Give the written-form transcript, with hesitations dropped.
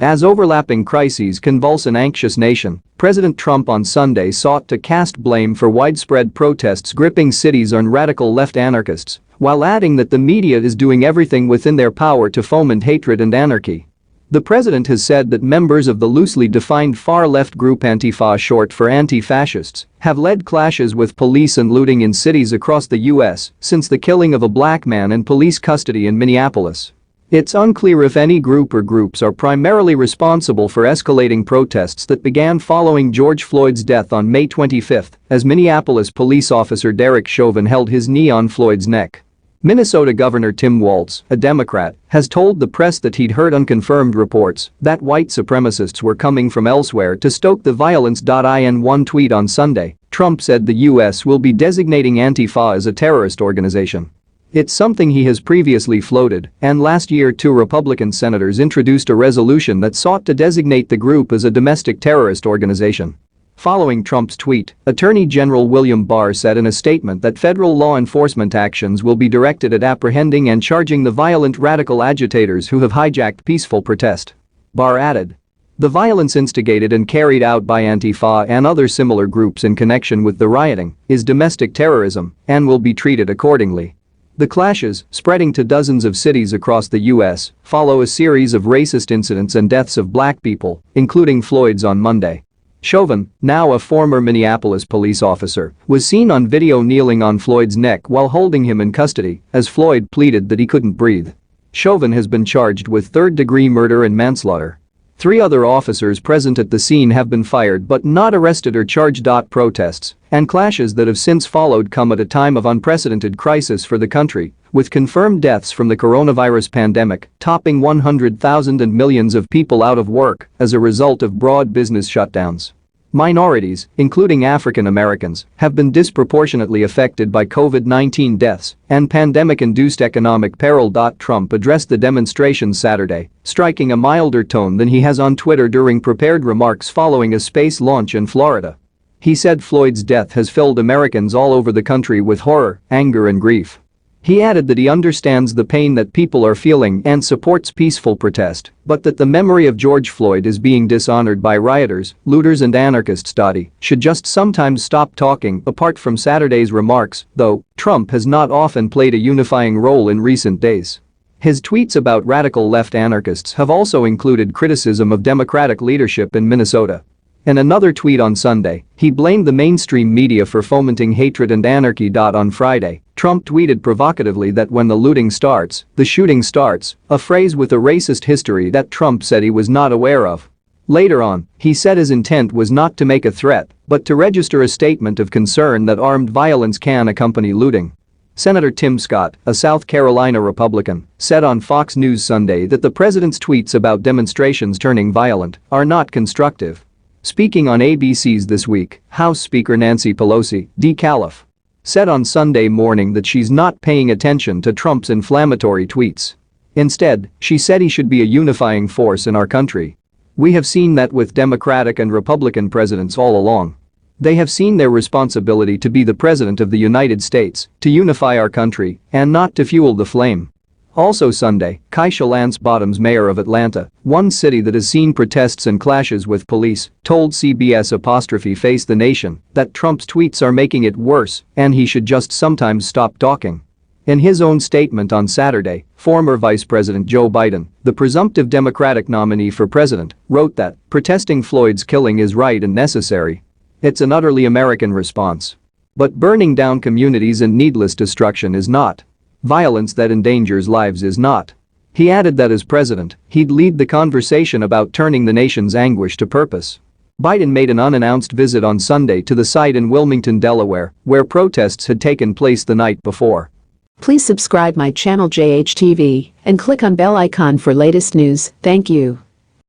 As overlapping crises convulse an anxious nation, President Trump on Sunday sought to cast blame for widespread protests gripping cities on radical left anarchists, while adding that the media is doing everything within their power to foment hatred and anarchy. The president has said that members of the loosely defined far-left group Antifa, short for anti-fascists, have led clashes with police and looting in cities across the U.S. since the killing of a black man in police custody in Minneapolis. It's unclear if any group or groups are primarily responsible for escalating protests that began following George Floyd's death on May 25 as Minneapolis police officer Derek Chauvin held his knee on Floyd's neck. Minnesota Governor Tim Walz, a Democrat, has told the press that he'd heard unconfirmed reports that white supremacists were coming from elsewhere to stoke the violence. In one tweet on Sunday, Trump said the U.S. will be designating Antifa as a terrorist organization. It's something he has previously floated, and last year 2 Republican senators introduced a resolution that sought to designate the group as a domestic terrorist organization. Following Trump's tweet, Attorney General William Barr said in a statement that federal law enforcement actions will be directed at apprehending and charging the violent radical agitators who have hijacked peaceful protest. Barr added, "The violence instigated and carried out by Antifa and other similar groups in connection with the rioting is domestic terrorism and will be treated accordingly." The clashes, spreading to dozens of cities across the U.S., follow a series of racist incidents and deaths of black people, including Floyd's on Monday. Chauvin, now a former Minneapolis police officer, was seen on video kneeling on Floyd's neck while holding him in custody as Floyd pleaded that he couldn't breathe. Chauvin has been charged with third-degree murder and manslaughter. 3 other officers present at the scene have been fired but not arrested or charged. Protests and clashes that have since followed come at a time of unprecedented crisis for the country, with confirmed deaths from the coronavirus pandemic topping 100,000 and millions of people out of work as a result of broad business shutdowns. Minorities, including African Americans, have been disproportionately affected by COVID-19 deaths and pandemic-induced economic peril. Trump addressed the demonstrations Saturday, striking a milder tone than he has on Twitter during prepared remarks following a space launch in Florida. He said Floyd's death has filled Americans all over the country with horror, anger and grief. He added that he understands the pain that people are feeling and supports peaceful protest, but that the memory of George Floyd is being dishonored by rioters, looters and anarchists. He should just sometimes stop talking. Apart from Saturday's remarks, though, Trump has not often played a unifying role in recent days. His tweets about radical left anarchists have also included criticism of Democratic leadership in Minnesota. In another tweet on Sunday, he blamed the mainstream media for fomenting hatred and anarchy. On Friday, Trump tweeted provocatively that when the looting starts, the shooting starts, a phrase with a racist history that Trump said he was not aware of. Later on, he said his intent was not to make a threat, but to register a statement of concern that armed violence can accompany looting. Senator Tim Scott, a South Carolina Republican, said on Fox News Sunday that the president's tweets about demonstrations turning violent are not constructive. Speaking on ABC's This Week, House Speaker Nancy Pelosi, D-Calif, said on Sunday morning that she's not paying attention to Trump's inflammatory tweets. Instead, she said he should be a unifying force in our country. "We have seen that with Democratic and Republican presidents all along. They have seen their responsibility to be the president of the United States, to unify our country, and not to fuel the flame." Also Sunday, Keisha Lance Bottoms, mayor of Atlanta, one city that has seen protests and clashes with police, told CBS Face the Nation that Trump's tweets are making it worse and he should just sometimes stop talking. In his own statement on Saturday, former Vice President Joe Biden, the presumptive Democratic nominee for president, wrote that protesting Floyd's killing is right and necessary. It's an utterly American response. But burning down communities and needless destruction is not. Violence that endangers lives is not. He added that as president, he'd lead the conversation about turning the nation's anguish to purpose. Biden made an unannounced visit on Sunday to the site in Wilmington, Delaware, where protests had taken place the night before. Please subscribe my channel JHTV and click on bell icon for latest news. Thank you.